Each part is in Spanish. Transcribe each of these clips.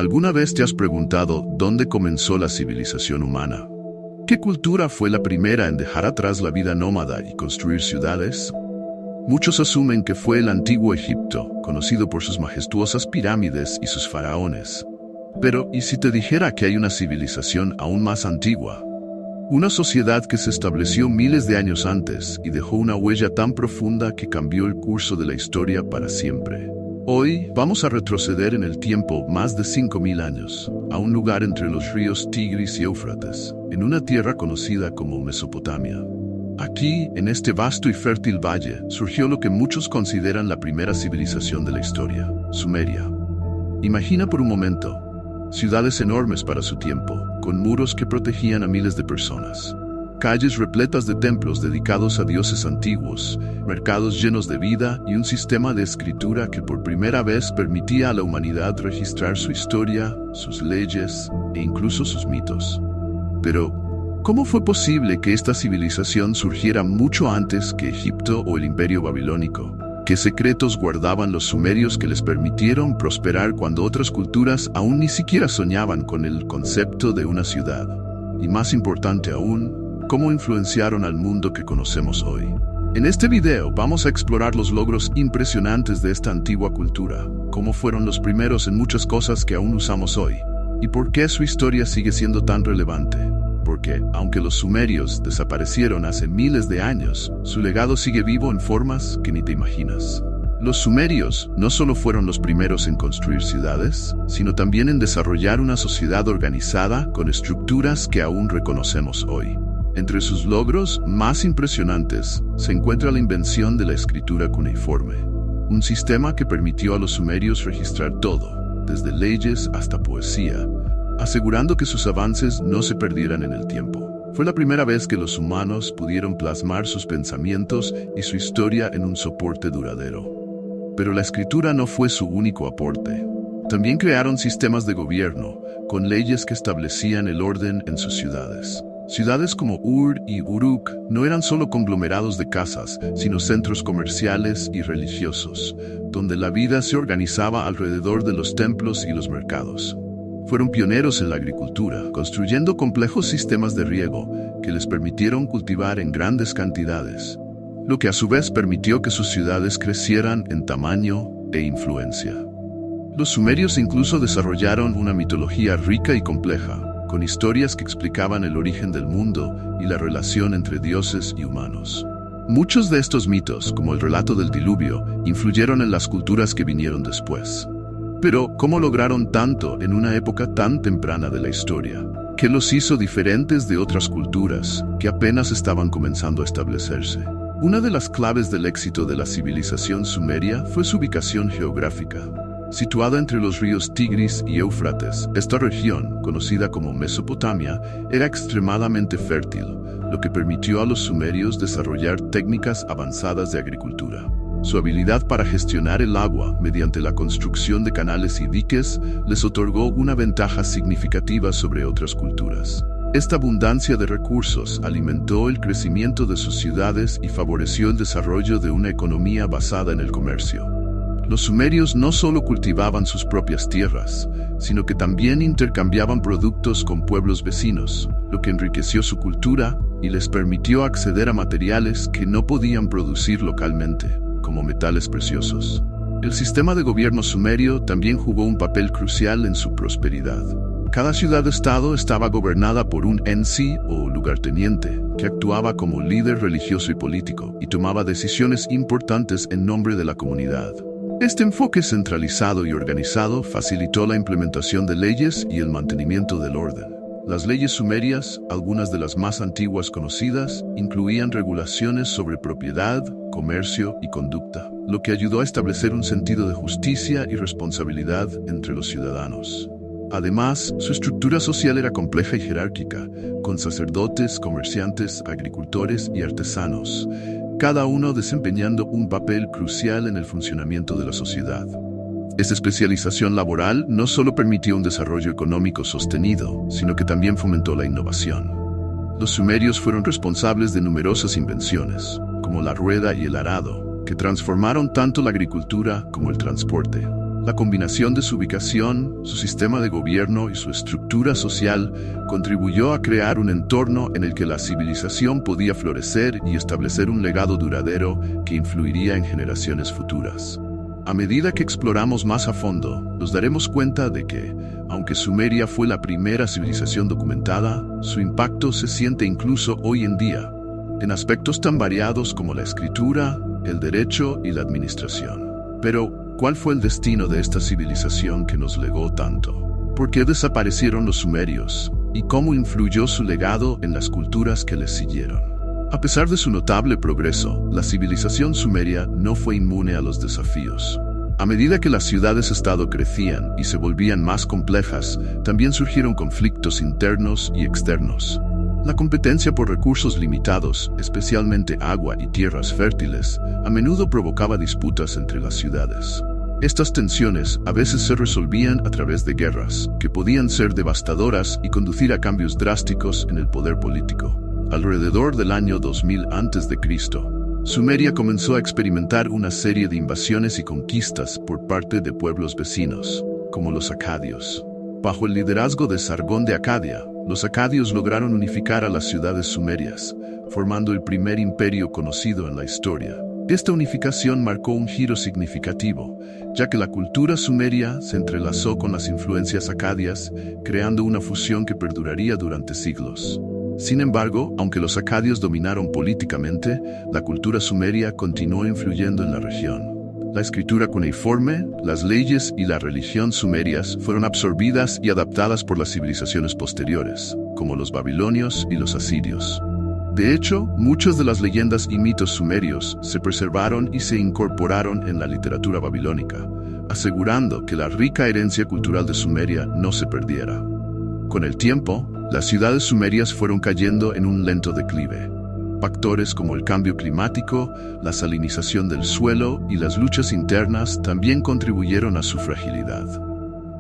¿Alguna vez te has preguntado dónde comenzó la civilización humana? ¿Qué cultura fue la primera en dejar atrás la vida nómada y construir ciudades? Muchos asumen que fue el antiguo Egipto, conocido por sus majestuosas pirámides y sus faraones. Pero, ¿y si te dijera que hay una civilización aún más antigua? Una sociedad que se estableció miles de años antes y dejó una huella tan profunda que cambió el curso de la historia para siempre. Hoy vamos a retroceder en el tiempo más de 5.000 años, a un lugar entre los ríos Tigris y Éufrates, en una tierra conocida como Mesopotamia. Aquí, en este vasto y fértil valle, surgió lo que muchos consideran la primera civilización de la historia, Sumeria. Imagina por un momento, ciudades enormes para su tiempo, con muros que protegían a miles de personas. Calles repletas de templos dedicados a dioses antiguos, mercados llenos de vida y un sistema de escritura que por primera vez permitía a la humanidad registrar su historia, sus leyes e incluso sus mitos. Pero, ¿cómo fue posible que esta civilización surgiera mucho antes que Egipto o el Imperio Babilónico? ¿Qué secretos guardaban los sumerios que les permitieron prosperar cuando otras culturas aún ni siquiera soñaban con el concepto de una ciudad? Y más importante aún, ¿cómo influenciaron al mundo que conocemos hoy? En este video vamos a explorar los logros impresionantes de esta antigua cultura, cómo fueron los primeros en muchas cosas que aún usamos hoy, y por qué su historia sigue siendo tan relevante. Porque, aunque los sumerios desaparecieron hace miles de años, su legado sigue vivo en formas que ni te imaginas. Los sumerios no solo fueron los primeros en construir ciudades, sino también en desarrollar una sociedad organizada con estructuras que aún reconocemos hoy. Entre sus logros más impresionantes se encuentra la invención de la escritura cuneiforme, un sistema que permitió a los sumerios registrar todo, desde leyes hasta poesía, asegurando que sus avances no se perdieran en el tiempo. Fue la primera vez que los humanos pudieron plasmar sus pensamientos y su historia en un soporte duradero. Pero la escritura no fue su único aporte. También crearon sistemas de gobierno, con leyes que establecían el orden en sus ciudades. Ciudades como Ur y Uruk no eran solo conglomerados de casas, sino centros comerciales y religiosos, donde la vida se organizaba alrededor de los templos y los mercados. Fueron pioneros en la agricultura, construyendo complejos sistemas de riego que les permitieron cultivar en grandes cantidades, lo que a su vez permitió que sus ciudades crecieran en tamaño e influencia. Los sumerios incluso desarrollaron una mitología rica y compleja, con historias que explicaban el origen del mundo y la relación entre dioses y humanos. Muchos de estos mitos, como el relato del diluvio, influyeron en las culturas que vinieron después. Pero, ¿cómo lograron tanto en una época tan temprana de la historia? ¿Qué los hizo diferentes de otras culturas que apenas estaban comenzando a establecerse? Una de las claves del éxito de la civilización sumeria fue su ubicación geográfica. Situada entre los ríos Tigris y Éufrates, esta región, conocida como Mesopotamia, era extremadamente fértil, lo que permitió a los sumerios desarrollar técnicas avanzadas de agricultura. Su habilidad para gestionar el agua mediante la construcción de canales y diques les otorgó una ventaja significativa sobre otras culturas. Esta abundancia de recursos alimentó el crecimiento de sus ciudades y favoreció el desarrollo de una economía basada en el comercio. Los sumerios no solo cultivaban sus propias tierras, sino que también intercambiaban productos con pueblos vecinos, lo que enriqueció su cultura y les permitió acceder a materiales que no podían producir localmente, como metales preciosos. El sistema de gobierno sumerio también jugó un papel crucial en su prosperidad. Cada ciudad-estado estaba gobernada por un ensi o lugarteniente, que actuaba como líder religioso y político y tomaba decisiones importantes en nombre de la comunidad. Este enfoque centralizado y organizado facilitó la implementación de leyes y el mantenimiento del orden. Las leyes sumerias, algunas de las más antiguas conocidas, incluían regulaciones sobre propiedad, comercio y conducta, lo que ayudó a establecer un sentido de justicia y responsabilidad entre los ciudadanos. Además, su estructura social era compleja y jerárquica, con sacerdotes, comerciantes, agricultores y artesanos, cada uno desempeñando un papel crucial en el funcionamiento de la sociedad. Esta especialización laboral no solo permitió un desarrollo económico sostenido, sino que también fomentó la innovación. Los sumerios fueron responsables de numerosas invenciones, como la rueda y el arado, que transformaron tanto la agricultura como el transporte. La combinación de su ubicación, su sistema de gobierno y su estructura social contribuyó a crear un entorno en el que la civilización podía florecer y establecer un legado duradero que influiría en generaciones futuras. A medida que exploramos más a fondo, nos daremos cuenta de que, aunque Sumeria fue la primera civilización documentada, su impacto se siente incluso hoy en día, en aspectos tan variados como la escritura, el derecho y la administración. Pero, ¿cuál fue el destino de esta civilización que nos legó tanto? ¿Por qué desaparecieron los sumerios? ¿Y cómo influyó su legado en las culturas que les siguieron? A pesar de su notable progreso, la civilización sumeria no fue inmune a los desafíos. A medida que las ciudades-estado crecían y se volvían más complejas, también surgieron conflictos internos y externos. La competencia por recursos limitados, especialmente agua y tierras fértiles, a menudo provocaba disputas entre las ciudades. Estas tensiones a veces se resolvían a través de guerras, que podían ser devastadoras y conducir a cambios drásticos en el poder político. Alrededor del año 2000 a.C., Sumeria comenzó a experimentar una serie de invasiones y conquistas por parte de pueblos vecinos, como los acadios. Bajo el liderazgo de Sargón de Acadia, los acadios lograron unificar a las ciudades sumerias, formando el primer imperio conocido en la historia. Esta unificación marcó un giro significativo, ya que la cultura sumeria se entrelazó con las influencias acadias, creando una fusión que perduraría durante siglos. Sin embargo, aunque los acadios dominaron políticamente, la cultura sumeria continuó influyendo en la región. La escritura cuneiforme, las leyes y la religión sumerias fueron absorbidas y adaptadas por las civilizaciones posteriores, como los babilonios y los asirios. De hecho, muchas de las leyendas y mitos sumerios se preservaron y se incorporaron en la literatura babilónica, asegurando que la rica herencia cultural de Sumeria no se perdiera. Con el tiempo, las ciudades sumerias fueron cayendo en un lento declive. Factores como el cambio climático, la salinización del suelo y las luchas internas también contribuyeron a su fragilidad.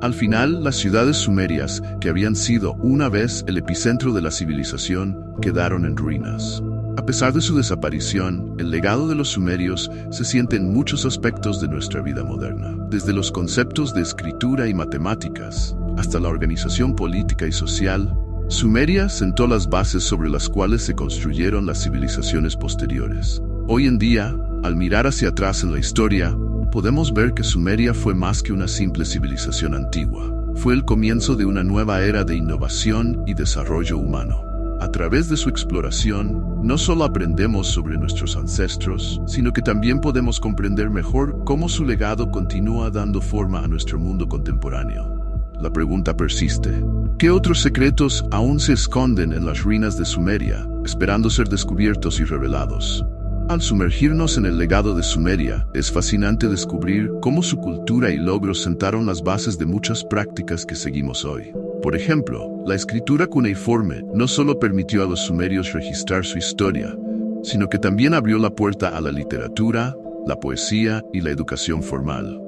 Al final, las ciudades sumerias, que habían sido una vez el epicentro de la civilización, quedaron en ruinas. A pesar de su desaparición, el legado de los sumerios se siente en muchos aspectos de nuestra vida moderna, desde los conceptos de escritura y matemáticas hasta la organización política y social. Sumeria sentó las bases sobre las cuales se construyeron las civilizaciones posteriores. Hoy en día, al mirar hacia atrás en la historia, podemos ver que Sumeria fue más que una simple civilización antigua. Fue el comienzo de una nueva era de innovación y desarrollo humano. A través de su exploración, no solo aprendemos sobre nuestros ancestros, sino que también podemos comprender mejor cómo su legado continúa dando forma a nuestro mundo contemporáneo. La pregunta persiste: ¿qué otros secretos aún se esconden en las ruinas de Sumeria, esperando ser descubiertos y revelados? Al sumergirnos en el legado de Sumeria, es fascinante descubrir cómo su cultura y logros sentaron las bases de muchas prácticas que seguimos hoy. Por ejemplo, la escritura cuneiforme no solo permitió a los sumerios registrar su historia, sino que también abrió la puerta a la literatura, la poesía y la educación formal.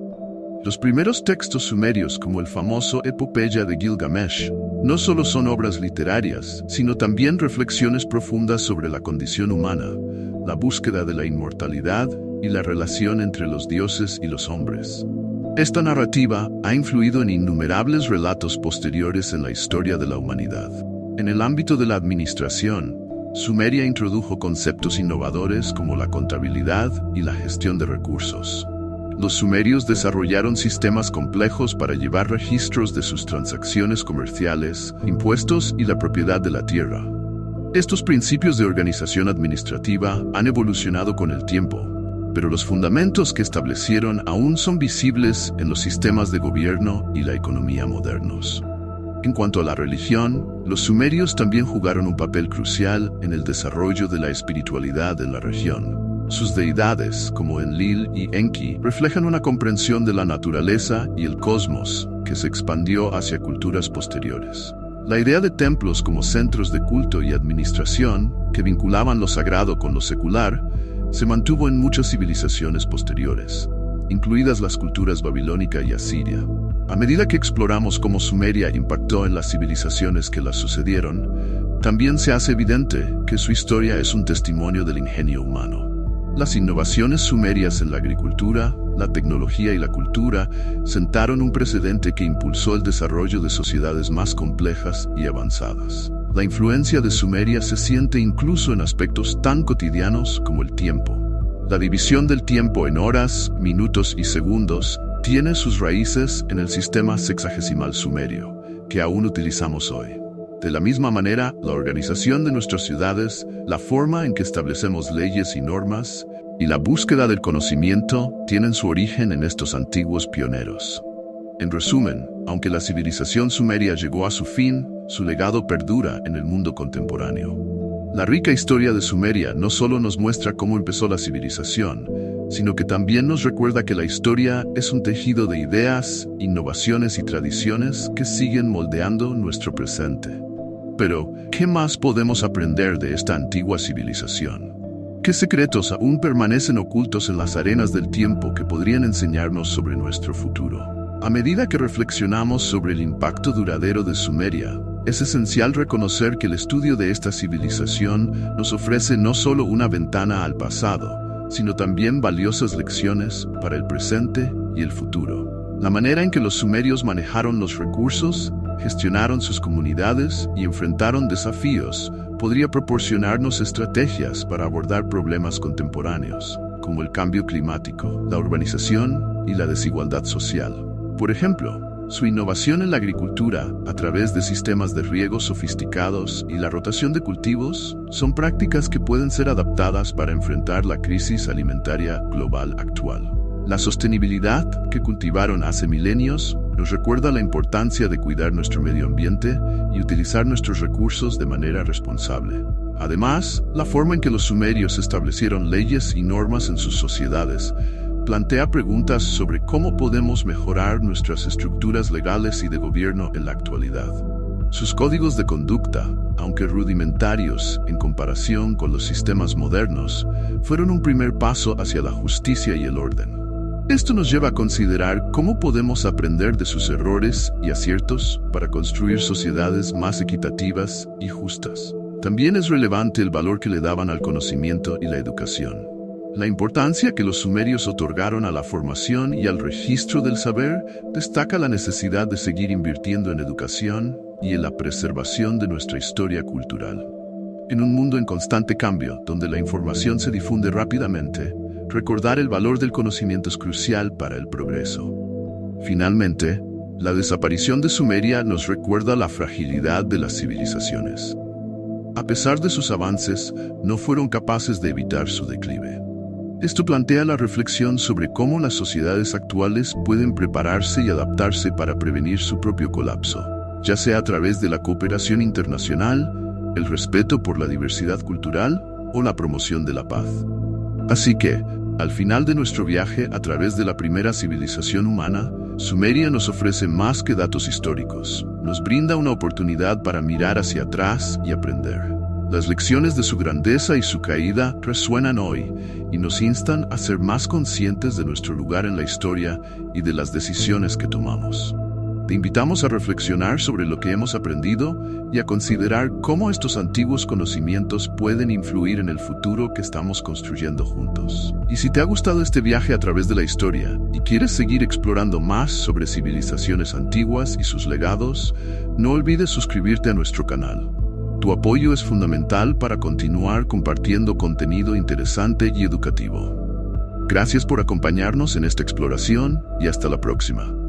Los primeros textos sumerios, como el famoso Epopeya de Gilgamesh, no solo son obras literarias, sino también reflexiones profundas sobre la condición humana, la búsqueda de la inmortalidad y la relación entre los dioses y los hombres. Esta narrativa ha influido en innumerables relatos posteriores en la historia de la humanidad. En el ámbito de la administración, Sumeria introdujo conceptos innovadores como la contabilidad y la gestión de recursos. Los sumerios desarrollaron sistemas complejos para llevar registros de sus transacciones comerciales, impuestos y la propiedad de la tierra. Estos principios de organización administrativa han evolucionado con el tiempo, pero los fundamentos que establecieron aún son visibles en los sistemas de gobierno y la economía modernos. En cuanto a la religión, los sumerios también jugaron un papel crucial en el desarrollo de la espiritualidad en la región. Sus deidades, como Enlil y Enki, reflejan una comprensión de la naturaleza y el cosmos que se expandió hacia culturas posteriores. La idea de templos como centros de culto y administración, que vinculaban lo sagrado con lo secular, se mantuvo en muchas civilizaciones posteriores, incluidas las culturas babilónica y asiria. A medida que exploramos cómo Sumeria impactó en las civilizaciones que las sucedieron, también se hace evidente que su historia es un testimonio del ingenio humano. Las innovaciones sumerias en la agricultura, la tecnología y la cultura sentaron un precedente que impulsó el desarrollo de sociedades más complejas y avanzadas. La influencia de Sumeria se siente incluso en aspectos tan cotidianos como el tiempo. La división del tiempo en horas, minutos y segundos tiene sus raíces en el sistema sexagesimal sumerio, que aún utilizamos hoy. De la misma manera, la organización de nuestras ciudades, la forma en que establecemos leyes y normas, y la búsqueda del conocimiento tienen su origen en estos antiguos pioneros. En resumen, aunque la civilización sumeria llegó a su fin, su legado perdura en el mundo contemporáneo. La rica historia de Sumeria no solo nos muestra cómo empezó la civilización, sino que también nos recuerda que la historia es un tejido de ideas, innovaciones y tradiciones que siguen moldeando nuestro presente. Pero, ¿qué más podemos aprender de esta antigua civilización? ¿Qué secretos aún permanecen ocultos en las arenas del tiempo que podrían enseñarnos sobre nuestro futuro? A medida que reflexionamos sobre el impacto duradero de Sumeria, es esencial reconocer que el estudio de esta civilización nos ofrece no solo una ventana al pasado, sino también valiosas lecciones para el presente y el futuro. La manera en que los sumerios manejaron los recursos, gestionaron sus comunidades y enfrentaron desafíos podría proporcionarnos estrategias para abordar problemas contemporáneos, como el cambio climático, la urbanización y la desigualdad social. Por ejemplo, su innovación en la agricultura, a través de sistemas de riego sofisticados y la rotación de cultivos, son prácticas que pueden ser adaptadas para enfrentar la crisis alimentaria global actual. La sostenibilidad que cultivaron hace milenios nos recuerda la importancia de cuidar nuestro medio ambiente y utilizar nuestros recursos de manera responsable. Además, la forma en que los sumerios establecieron leyes y normas en sus sociedades plantea preguntas sobre cómo podemos mejorar nuestras estructuras legales y de gobierno en la actualidad. Sus códigos de conducta, aunque rudimentarios en comparación con los sistemas modernos, fueron un primer paso hacia la justicia y el orden. Esto nos lleva a considerar cómo podemos aprender de sus errores y aciertos para construir sociedades más equitativas y justas. También es relevante el valor que le daban al conocimiento y la educación. La importancia que los sumerios otorgaron a la formación y al registro del saber destaca la necesidad de seguir invirtiendo en educación y en la preservación de nuestra historia cultural. En un mundo en constante cambio, donde la información se difunde rápidamente, recordar el valor del conocimiento es crucial para el progreso. Finalmente, la desaparición de Sumeria nos recuerda la fragilidad de las civilizaciones. A pesar de sus avances, no fueron capaces de evitar su declive. Esto plantea la reflexión sobre cómo las sociedades actuales pueden prepararse y adaptarse para prevenir su propio colapso, ya sea a través de la cooperación internacional, el respeto por la diversidad cultural o la promoción de la paz. Así que, al final de nuestro viaje a través de la primera civilización humana, Sumeria nos ofrece más que datos históricos. Nos brinda una oportunidad para mirar hacia atrás y aprender. Las lecciones de su grandeza y su caída resuenan hoy y nos instan a ser más conscientes de nuestro lugar en la historia y de las decisiones que tomamos. Te invitamos a reflexionar sobre lo que hemos aprendido y a considerar cómo estos antiguos conocimientos pueden influir en el futuro que estamos construyendo juntos. Y si te ha gustado este viaje a través de la historia y quieres seguir explorando más sobre civilizaciones antiguas y sus legados, no olvides suscribirte a nuestro canal. Tu apoyo es fundamental para continuar compartiendo contenido interesante y educativo. Gracias por acompañarnos en esta exploración y hasta la próxima.